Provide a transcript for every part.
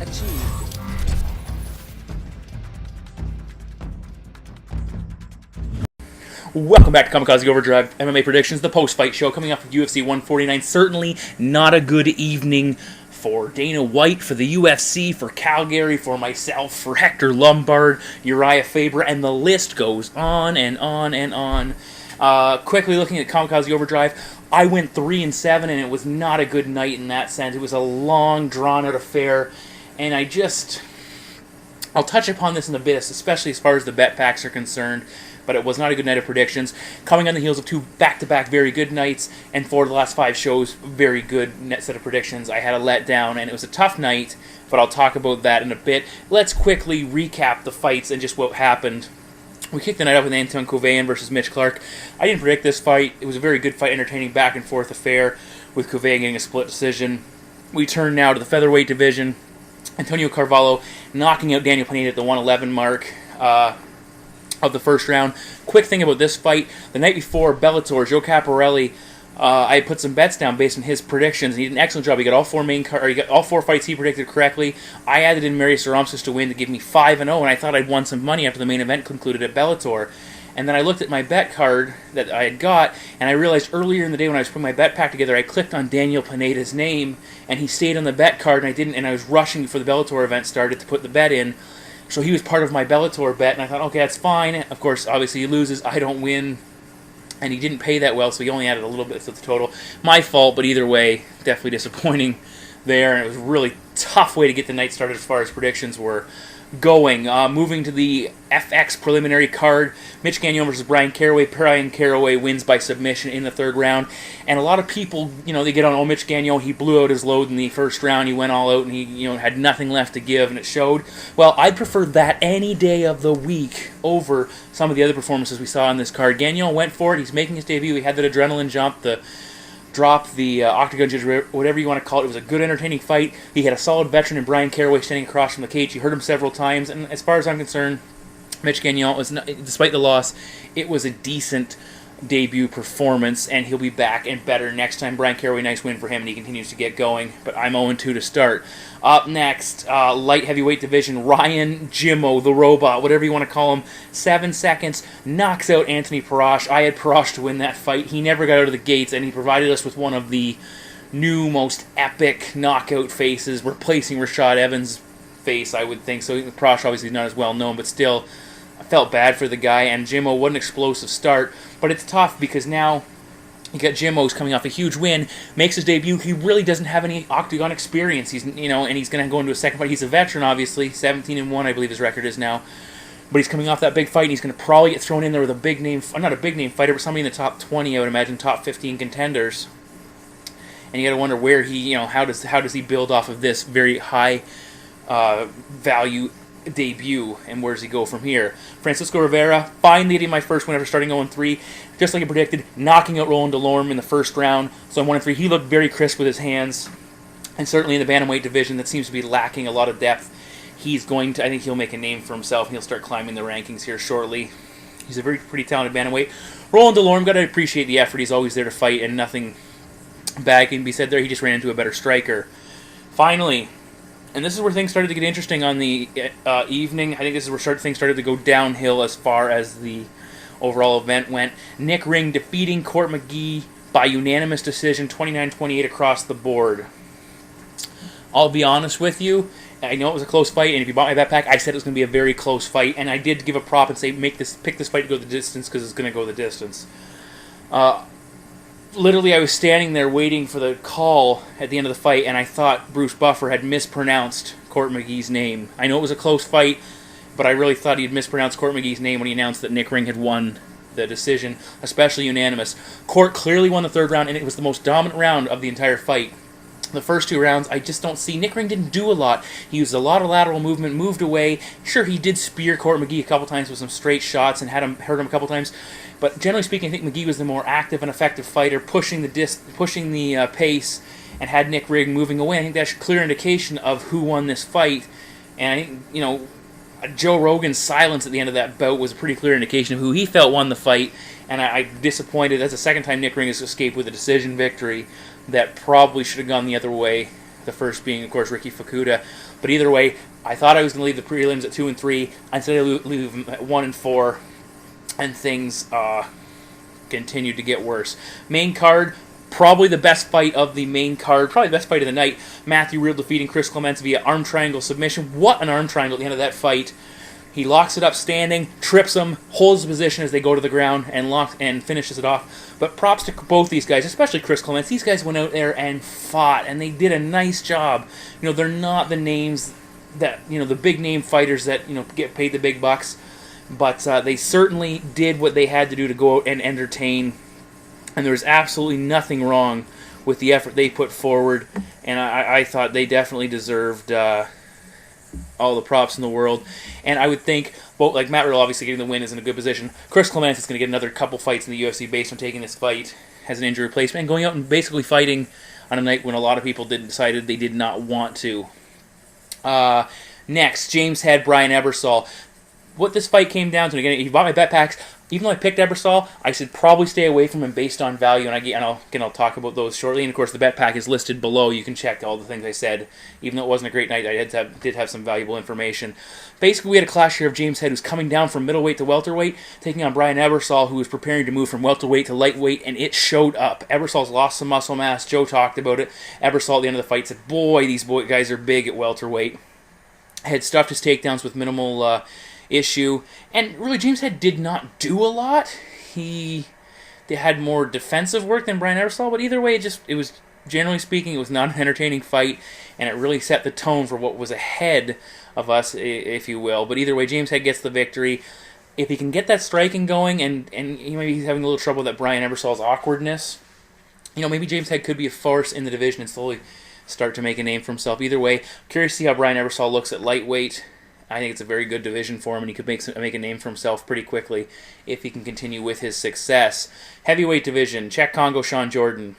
achieved. Welcome back to Kamikaze Overdrive MMA predictions, the post-fight show coming off of UFC 149. Certainly not a good evening for Dana White, for the UFC, for Calgary, for myself, for Hector Lombard, Uriah Faber, and the list goes on and on and on. Quickly looking at Kamikaze Overdrive, I went 3-7, and it was not a good night in that sense. It was a long, drawn-out affair, and I'll touch upon this in a bit, especially as far as the bet packs are concerned, but it was not a good night of predictions. Coming on the heels of two back-to-back very good nights, and for the last 5 shows, very good net set of predictions, I had a letdown, and it was a tough night, but I'll talk about that in a bit. Let's quickly recap the fights and just what happened. We kicked the night off with Anton Kovain versus Mitch Clark. I didn't predict this fight. It was a very good fight, entertaining back-and-forth affair, with Kovain getting a split decision. We turn now to the featherweight division. Antonio Carvalho knocking out Daniel Pineda at the 111 mark of the first round. Quick thing about this fight, the night before Bellator, Joe Caparelli, I put some bets down based on his predictions, and he did an excellent job. He got all 4 fights he predicted correctly. I added in Marius Aramsis to win to give me 5-0, and I thought I'd won some money after the main event concluded at Bellator. And then I looked at my bet card that I had got, and I realized earlier in the day when I was putting my bet pack together, I clicked on Daniel Pineda's name, and he stayed on the bet card, and I was rushing before the Bellator event started to put the bet in. So he was part of my Bellator bet, and I thought, okay, that's fine. Of course, obviously he loses, I don't win, and he didn't pay that well, so he only added a little bit to the total. My fault, but either way, definitely disappointing there, and it was a really tough way to get the night started as far as predictions were going. Moving to the FX preliminary card, Mitch Gagnon versus Brian Caraway. Brian Caraway wins by submission in the 3rd round, and a lot of people, they get on, Mitch Gagnon, he blew out his load in the 1st round, he went all out, and he, had nothing left to give, and it showed. Well, I'd prefer that any day of the week over some of the other performances we saw on this card. Gagnon went for it, he's making his debut, he had that adrenaline jump, the octagon judge, whatever you want to call it. It was a good, entertaining fight. He had a solid veteran in Brian Caraway standing across from the cage. You heard him several times, and as far as I'm concerned, Mitch Gagnon was, despite the loss, it was a decent debut performance, and he'll be back and better next time. Brian Caraway, nice win for him, and he continues to get going, but I'm 0-2 to start. Up next, light heavyweight division, Ryan Jimmo, the robot, whatever you want to call him, 7 seconds, knocks out Anthony Parash. I had Parash to win that fight. He never got out of the gates, and he provided us with one of the new, most epic knockout faces, replacing Rashad Evans' face, I would think. So Parash obviously not as well known, but still, I felt bad for the guy, and Jimmo, what an explosive start. But it's tough because now you got Jimmo's coming off a huge win, makes his debut. He really doesn't have any octagon experience. He's and he's going to go into a second fight. He's a veteran, obviously, 17-1, I believe his record is now. But he's coming off that big fight, and he's going to probably get thrown in there with a big name, not a big name fighter, but somebody in the top 20, I would imagine, top 15 contenders. And you got to wonder where he, how does he build off of this very high value debut, and where does he go from here? Francisco Rivera finally getting my first win after starting 0-3, just like I predicted, knocking out Roland Delorme in the 1st round. So I'm 1-3. He looked very crisp with his hands, and certainly in the bantamweight division that seems to be lacking a lot of depth. I think he'll make a name for himself, and he'll start climbing the rankings here shortly. He's a pretty talented bantamweight. Roland Delorme, got to appreciate the effort. He's always there to fight, and nothing bad can be said there. He just ran into a better striker. Finally, and this is where things started to get interesting on the evening. I think this is where things started to go downhill as far as the overall event went. Nick Ring defeating Court McGee by unanimous decision, 29-28 across the board. I'll be honest with you, I know it was a close fight, and if you bought my bet pack, I said it was going to be a very close fight, and I did give a prop and say pick this fight to go the distance because it's going to go the distance. Literally, I was standing there waiting for the call at the end of the fight, and I thought Bruce Buffer had mispronounced Court McGee's name. I know it was a close fight, but I really thought he had mispronounced Court McGee's name when he announced that Nick Ring had won the decision, especially unanimous. Court clearly won the 3rd round, and it was the most dominant round of the entire fight. The first 2 rounds, I just don't see. Nick Ring didn't do a lot. He used a lot of lateral movement, moved away. Sure, he did spear Court McGee a couple times with some straight shots and hurt him a couple times. But generally speaking, I think McGee was the more active and effective fighter, pushing the pace, and had Nick Ring moving away. I think that's a clear indication of who won this fight. And I think, Joe Rogan's silence at the end of that bout was a pretty clear indication of who he felt won the fight. And I'm disappointed. That's the second time Nick Ring has escaped with a decision victory that probably should have gone the other way The first being, of course, Ricky Fukuda. But either way, I thought I was going to leave the prelims at 2 and 3. Instead, I leave them at 1 and 4, and things continued to get worse. Main card, probably the best fight of the main card, probably the best fight of the night. Matthew Real defeating Chris Clements via arm triangle submission. What an arm triangle at the end of that fight. He locks it up standing, trips him, holds the position as they go to the ground, and finishes it off. But props to both these guys, especially Chris Clements. These guys went out there and fought, and they did a nice job. They're not the names that, the big name fighters that, get paid the big bucks. But they certainly did what they had to do to go out and entertain. And there was absolutely nothing wrong with the effort they put forward. And I thought they definitely deserved all the props in the world. And I would think, both, like Matt Riddle obviously getting the win is in a good position. Chris Clements is going to get another couple fights in the UFC based on taking this fight as an injury replacement and going out and basically fighting on a night when a lot of people decided they did not want to. Next, James Head, Brian Ebersol. What this fight came down to, again, he bought my bet packs. Even though I picked Ebersol, I should probably stay away from him based on value, and I'll talk about those shortly. And of course, the bet pack is listed below. You can check all the things I said. Even though it wasn't a great night, I did have some valuable information. Basically, we had a clash here of James Head, who's coming down from middleweight to welterweight, taking on Brian Ebersol, who was preparing to move from welterweight to lightweight, and it showed up. Ebersol's lost some muscle mass. Joe talked about it. Ebersol at the end of the fight said, "Boy, these guys are big at welterweight." Had stuffed his takedowns with minimal issue, and really James Head did not do a lot. They had more defensive work than Brian Ebersol, but either way, it was generally speaking, it was not an entertaining fight, and it really set the tone for what was ahead of us, if you will. But either way, James Head gets the victory. If he can get that striking going, and maybe he's having a little trouble with that Brian Ebersol's awkwardness, maybe James Head could be a force in the division and slowly start to make a name for himself. Either way, curious to see how Brian Ebersol looks at lightweight. I think it's a very good division for him, and he could make a name for himself pretty quickly if he can continue with his success. Heavyweight division, Czech Congo, Sean Jordan.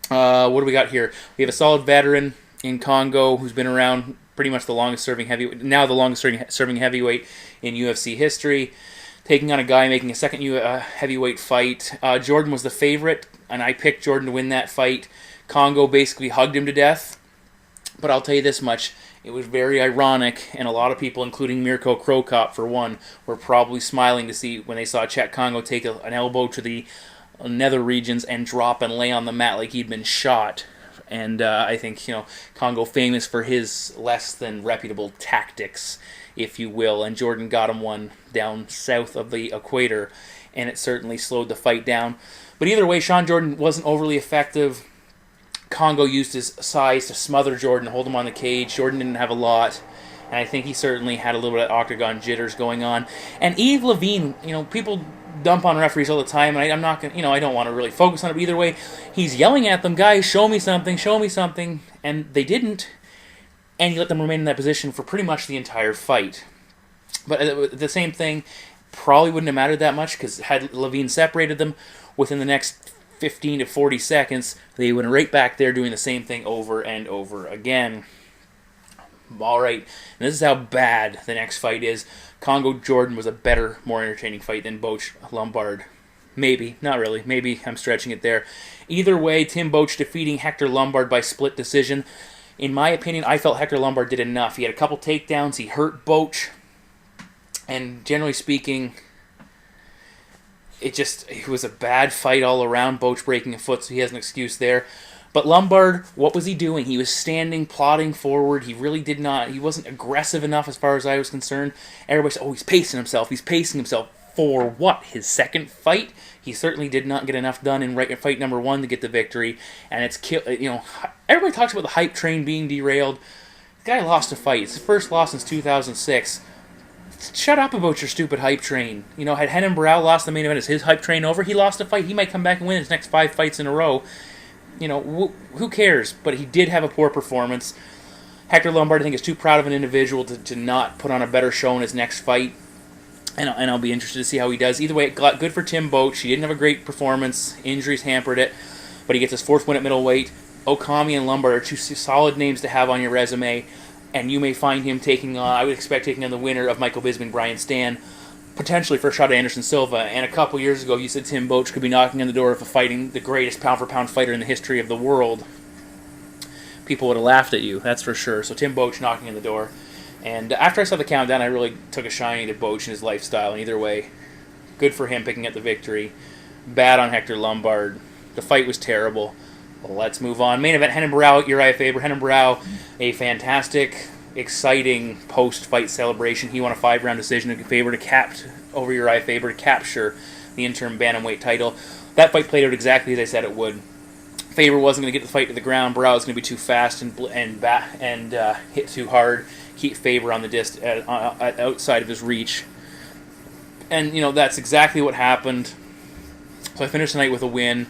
What do we got here? We have a solid veteran in Congo who's been around pretty much the longest serving heavyweight in UFC history, taking on a guy making a second heavyweight fight. Jordan was the favorite, and I picked Jordan to win that fight. Congo basically hugged him to death, but I'll tell you this much. It was very ironic, and a lot of people, including Mirko Krokop, for one, were probably smiling to see when they saw Czech Congo take an elbow to the nether regions and drop and lay on the mat like he'd been shot. And I think, Congo famous for his less than reputable tactics, if you will. And Jordan got him one down south of the equator, and it certainly slowed the fight down. But either way, Sean Jordan wasn't overly effective. Congo used his size to smother Jordan, hold him on the cage. Jordan didn't have a lot, and I think he certainly had a little bit of octagon jitters going on. And Yves Levine, people dump on referees all the time, and I'm not going to, I don't want to really focus on it, but either way, he's yelling at them, guys, show me something, and they didn't, and he let them remain in that position for pretty much the entire fight. But the same thing probably wouldn't have mattered that much, because had Levine separated them within the next 15 to 40 seconds, they went right back there doing the same thing over and over again. Alright, and this is how bad the next fight is. Congo-Jordan was a better, more entertaining fight than Boach-Lombard. Maybe, not really. Maybe I'm stretching it there. Either way, Tim Boach defeating Hector Lombard by split decision. In my opinion, I felt Hector Lombard did enough. He had a couple takedowns, he hurt Boach, and generally speaking, it was a bad fight all around. Boach breaking a foot, so he has an excuse there. But Lombard, what was he doing? He was standing, plodding forward. He wasn't aggressive enough as far as I was concerned. Everybody said, he's pacing himself. For what? His second fight? He certainly did not get enough done in fight number 1 to get the victory. And everybody talks about the hype train being derailed. The guy lost a fight. It's his first loss since 2006. Shut up about your stupid hype train. Had Henan Barral lost the main event, is his hype train over? He lost a fight. He might come back and win his next 5 fights in a row. Who cares? But he did have a poor performance. Hector Lombard, I think, is too proud of an individual to not put on a better show in his next fight. And I'll be interested to see how he does. Either way, good for Tim Boach. He didn't have a great performance. Injuries hampered it. But he gets his 4th win at middleweight. Okami and Lombard are 2 solid names to have on your resume. And you may find him I would expect taking on the winner of Michael Bisping, Brian Stann, potentially for a shot at Anderson Silva. And a couple years ago, you said Tim Boach could be knocking on the door of fighting the greatest pound-for-pound fighter in the history of the world. people would have laughed at you, that's for sure. So Tim Boach knocking on the door. And after I saw the countdown, I really took a shine to Boach and his lifestyle. And either way, good for him picking up the victory. Bad on Hector Lombard. The fight was terrible. Well, let's move on. Main event, Renan Barão, Uriah Faber. Renan Barão, a fantastic, exciting post-fight celebration. He won a 5-round decision over Uriah Faber to capture the interim bantamweight title. That fight played out exactly as I said it would. Faber wasn't going to get the fight to the ground. Barão was going to be too fast and hit too hard. Keep Faber on the outside of his reach. And, that's exactly what happened. So I finished the night with a win.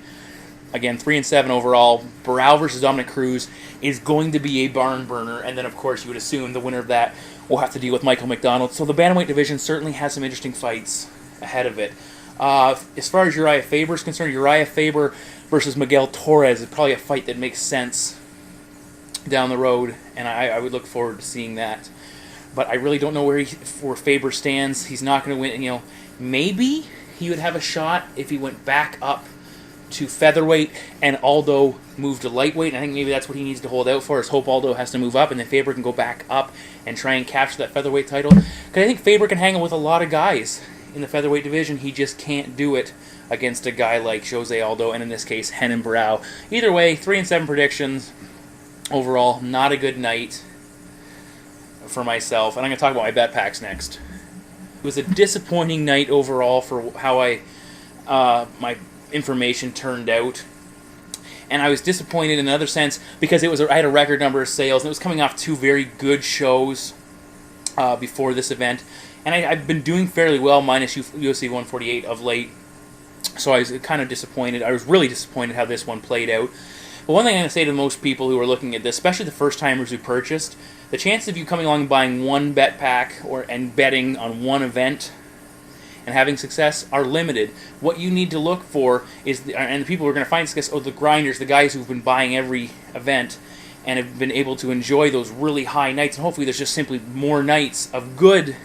Again, 3-7 overall. Barão versus Dominic Cruz is going to be a barn burner. And then, of course, you would assume the winner of that will have to deal with Michael McDonald. So the bantamweight division certainly has some interesting fights ahead of it. As far as Uriah Faber is concerned, Uriah Faber versus Miguel Torres is probably a fight that makes sense down the road, and I would look forward to seeing that. But I really don't know where Faber stands. He's not going to win. Maybe he would have a shot if he went back up to featherweight and Aldo moved to lightweight. And I think maybe that's what he needs to hold out for, is hope Aldo has to move up, and then Faber can go back up and try and capture that featherweight title. Because I think Faber can hang with a lot of guys in the featherweight division. He just can't do it against a guy like Jose Aldo, and in this case, Renan Barão. Either way, 3-7 predictions. Overall, not a good night for myself. And I'm going to talk about my bet packs next. It was a disappointing night overall for how my information turned out. And I was disappointed in another sense because I had a record number of sales, and it was coming off 2 very good shows before this event. And I've been doing fairly well, minus UFC 148 of late. So I was kind of disappointed. I was really disappointed how this one played out. But one thing I'm going to say to most people who are looking at this, especially the first-timers who purchased, the chances of you coming along and buying one bet pack and betting on one event and having success are limited. What you need to look for is, and the people who are going to find success, are the grinders, the guys who've been buying every event and have been able to enjoy those really high nights. And hopefully there's just simply more nights of good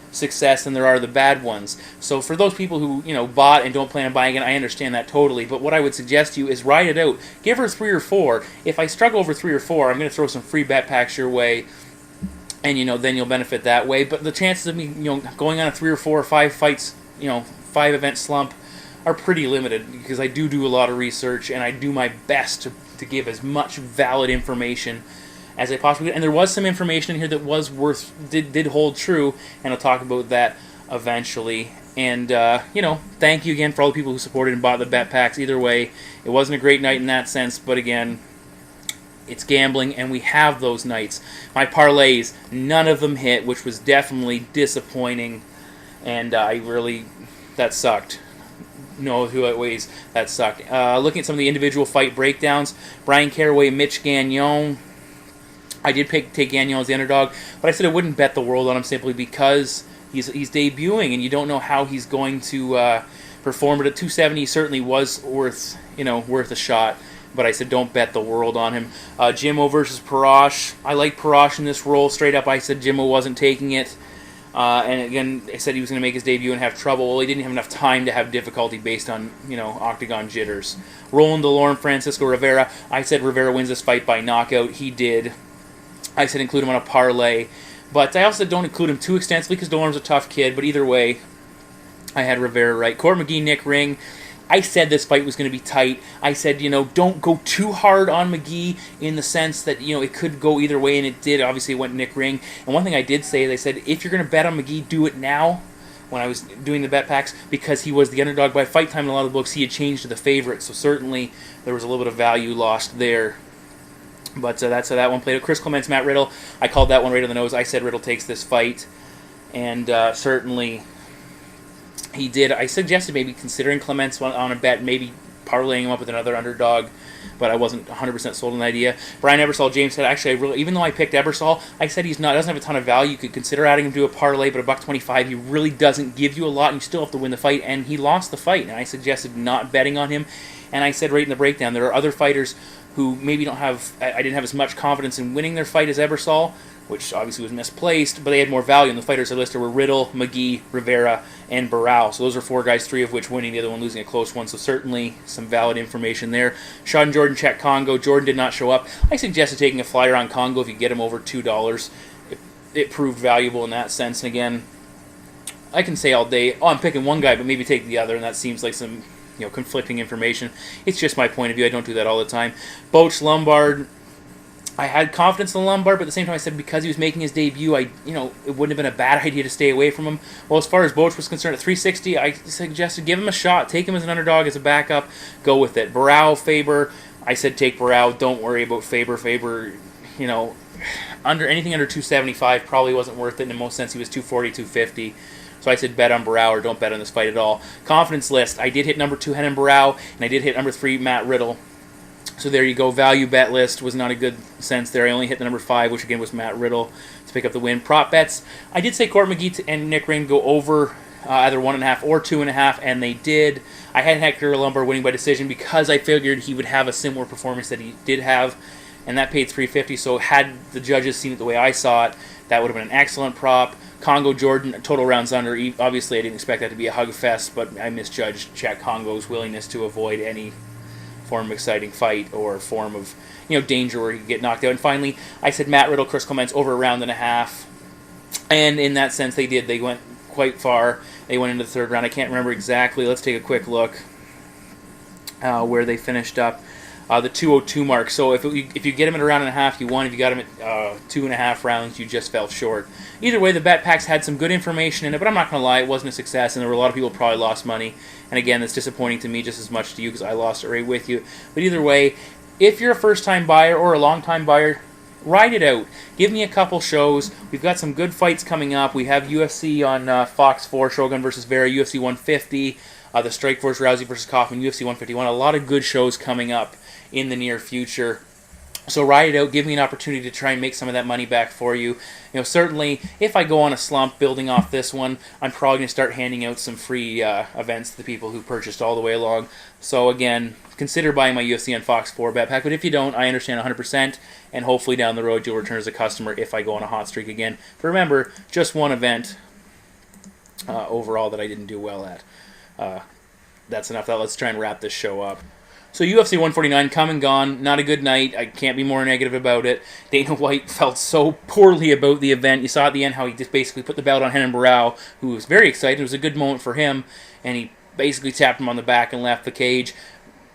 success than there are the bad ones. So for those people who bought and don't plan on buying again, I understand that totally. But what I would suggest to you is ride it out. Give her 3 or 4. If I struggle over 3 or 4, I'm going to throw some free bet packs your way, and then you'll benefit that way. But the chances of me going on a 3 or 4 or 5 fights, 5 event slump are pretty limited, because I do a lot of research and I do my best to give as much valid information as I possibly could. And there was some information in here that was did hold true, and I'll talk about that eventually. And, thank you again for all the people who supported and bought the bet packs. Either way, it wasn't a great night in that sense, but again, it's gambling, and we have those nights. My parlays, none of them hit, which was definitely disappointing, and that sucked. No, who outweighs, that sucked. Looking at some of the individual fight breakdowns, Brian Caraway, Mitch Gagnon. I did take Gagnon as the underdog, but I said I wouldn't bet the world on him simply because he's debuting, and you don't know how he's going to perform. But at 270, he certainly was worth a shot. But I said don't bet the world on him. Jimmo versus Parash. I like Parash in this role. Straight up, I said Jimmo wasn't taking it. And again, I said he was going to make his debut and have trouble. Well, he didn't have enough time to have difficulty based on, octagon jitters. Roland DeLorme, Francisco Rivera. I said Rivera wins this fight by knockout. He did. I said include him on a parlay. But I also said don't include him too extensively because DeLorme's a tough kid. But either way, I had Rivera right. Court McGee, Nick Ring. I said this fight was going to be tight. I said, don't go too hard on McGee in the sense that, it could go either way, and it did. Obviously, it went Nick Ring. And one thing I did say is I said, if you're going to bet on McGee, do it now, when I was doing the bet packs, because he was the underdog by fight time in a lot of the books. He had changed to the favorite, so certainly there was a little bit of value lost there. But that's how that one played out. Chris Clements, Matt Riddle. I called that one right on the nose. I said Riddle takes this fight, and certainly he did. I suggested maybe considering Clements on a bet, maybe parlaying him up with another underdog, but I wasn't 100% sold on the idea. Brian Ebersol, James said, actually, even though I picked Ebersol, I said doesn't have a ton of value. You could consider adding him to a parlay, but $1.25, he really doesn't give you a lot, and you still have to win the fight, and he lost the fight, and I suggested not betting on him. And I said right in the breakdown, there are other fighters who maybe I didn't have as much confidence in winning their fight as Ebersol, which obviously was misplaced, but they had more value. And the fighters I listed were Riddle, McGee, Rivera, and Barao. So those are 4 guys, 3 of which winning, the other one losing a close one. So certainly some valid information there. Sean Jordan checked Congo. Jordan did not show up. I suggested taking a flyer on Congo if you get him over $2. It proved valuable in that sense. And again, I can say all day, I'm picking one guy, but maybe take the other, and that seems like some conflicting information. It's just my point of view. I don't do that all the time. Boach Lombard, I had confidence in Lombard, but at the same time I said because he was making his debut, it wouldn't have been a bad idea to stay away from him. Well, as far as Boach was concerned, at 360, I suggested give him a shot. Take him as an underdog, as a backup. Go with it. Barao, Faber, I said take Barao. Don't worry about Faber. Faber, anything under 275 probably wasn't worth it. In most sense, he was 240, 250. So I said bet on Barao or don't bet on this fight at all. Confidence list, I did hit number 2 Renan Barao, and I did hit number 3 Matt Riddle. So there you go. Value bet list was not a good sense there. I only hit the number 5, which again was Matt Riddle, to pick up the win. Prop bets, I did say Court McGee and Nick Ring go over either 1.5 or 2.5, and they did. I had Hector Lombard winning by decision because I figured he would have a similar performance that he did have, and that paid $350. So had the judges seen it the way I saw it, that would have been an excellent prop. Congo Jordan, total rounds under. Obviously, I didn't expect that to be a hug fest, but I misjudged Chad Congo's willingness to avoid any form of exciting fight or form of danger where he could get knocked out. And finally, I said Matt Riddle, Chris Clements over a round and a half. And in that sense, they did. They went quite far. They went into the 3rd round. I can't remember exactly. Let's take a quick look where they finished up. The 202 mark. So if you get him at a round and a half, you won. If you got him at 2.5 rounds, you just fell short. Either way, the bet packs had some good information in it, but I'm not going to lie, it wasn't a success, and there were a lot of people who probably lost money. And again, it's disappointing to me just as much to you because I lost it right with you. But either way, if you're a first-time buyer or a long-time buyer, ride it out. Give me a couple shows. We've got some good fights coming up. We have UFC on Fox 4, Shogun versus Vera, UFC 150, the Strikeforce, Rousey versus Kaufman, UFC 151. A lot of good shows coming up in the near future. So ride it out. Give me an opportunity to try and make some of that money back for you. Certainly, if I go on a slump building off this one, I'm probably going to start handing out some free events to the people who purchased all the way along. So again, consider buying my UFC on Fox 4 bet pack. But if you don't, I understand 100%. And hopefully down the road, you'll return as a customer if I go on a hot streak again. But remember, just one event overall that I didn't do well at. That's enough. Let's try and wrap this show up. So UFC 149, come and gone. Not a good night. I can't be more negative about it. Dana White felt so poorly about the event. You saw at the end how he just basically put the belt on Renan Barao, who was very excited. It was a good moment for him, and he basically tapped him on the back and left the cage.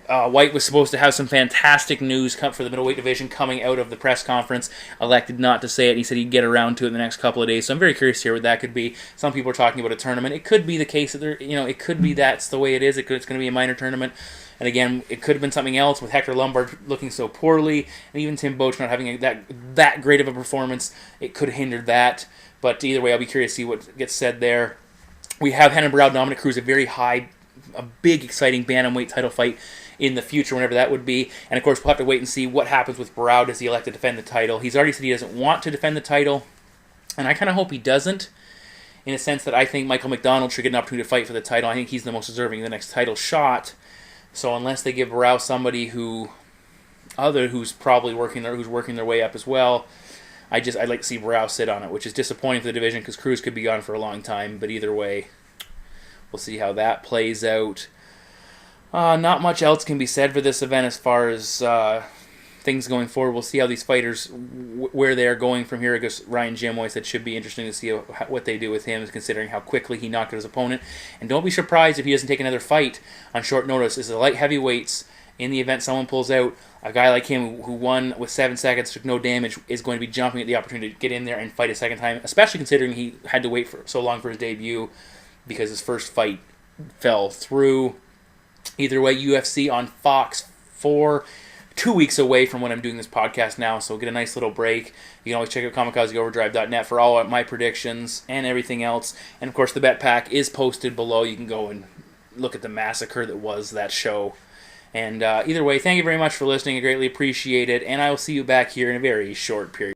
White was supposed to have some fantastic news for the middleweight division coming out of the press conference. Elected not to say it. He said he'd get around to it in the next couple of days. So I'm very curious to hear what that could be. Some people are talking about a tournament. It could be the case that it could be that's the way it is. It's going to be a minor tournament. And again, it could have been something else with Hector Lombard looking so poorly, and even Tim Boach not having that great of a performance. It could have hindered that. But either way, I'll be curious to see what gets said there. We have Renan Barao, Dominic Cruz, a big, exciting bantamweight title fight in the future, whenever that would be. And of course, we'll have to wait and see what happens with Barao. Does he elect to defend the title? He's already said he doesn't want to defend the title, and I kind of hope he doesn't, in a sense that I think Michael McDonald should get an opportunity to fight for the title. I think he's the most deserving of the next title shot. So unless they give Barao somebody who's probably working their way up as well, I'd like to see Barao sit on it, which is disappointing for the division because Cruz could be gone for a long time. But either way, we'll see how that plays out. Not much else can be said for this event as far as things going forward. We'll see how these fighters, where they are going from here. I guess Ryan Jimoy said it should be interesting to see what they do with him, considering how quickly he knocked out his opponent. And don't be surprised if he doesn't take another fight on short notice. As the light heavyweights, in the event someone pulls out, a guy like him who won with 7 seconds, took no damage, is going to be jumping at the opportunity to get in there and fight a second time, especially considering he had to wait for so long for his debut because his first fight fell through. Either way, UFC on Fox 4, 2 weeks away from when I'm doing this podcast now, so get a nice little break. You can always check out kamikazeoverdrive.net for all my predictions and everything else. And of course, the bet pack is posted below. You can go and look at the massacre that was that show. And either way, thank you very much for listening. I greatly appreciate it, and I will see you back here in a very short period.